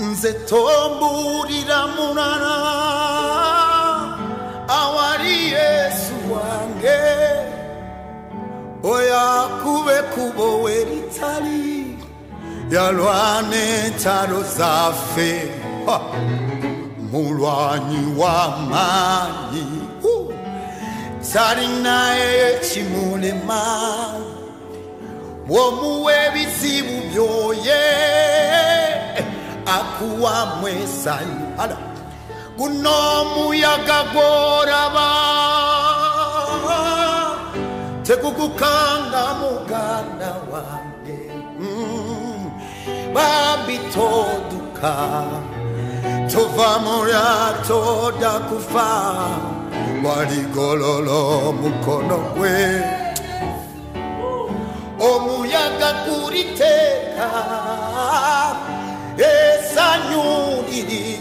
nze tombulira mulala awali Yesu wange oya kube kubo weritali yalwane talo zaffe mulwanyi w'amaanyi talinaye kimulema bw'omuwa ebizibu byoye akuwamu essanyu guno omuyaga gw'oraba tegugukanga muganda wange bambi toduka tova mu lyato odda kufa waligolola omukono gwe omuyaga guliteeka essanyu liri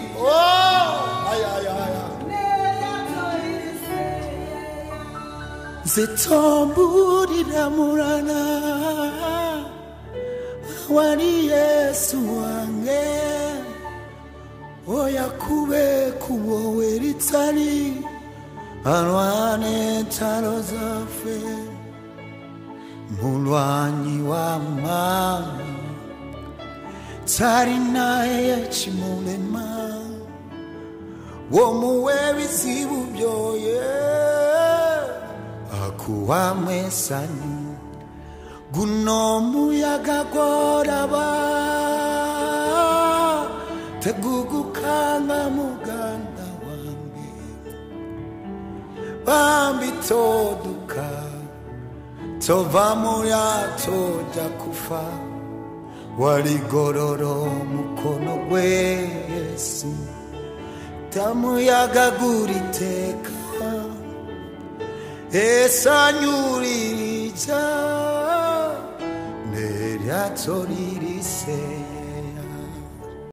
nze tombulira mulala awali Yesu wange oya kube kubo weritali alwane entalo zaffe mulwanyi w'amaanyi talinaye kimulema bw'omuwa ebizibu byoye akuwamu essanyu guno omuyaga gw'oraba tegugukanga muganda wange bambi toduka tova mu lyato odda kufa waligolola omukono gwe Yesu tamuyaga guliteeka essanyu lirija n'eryato lirise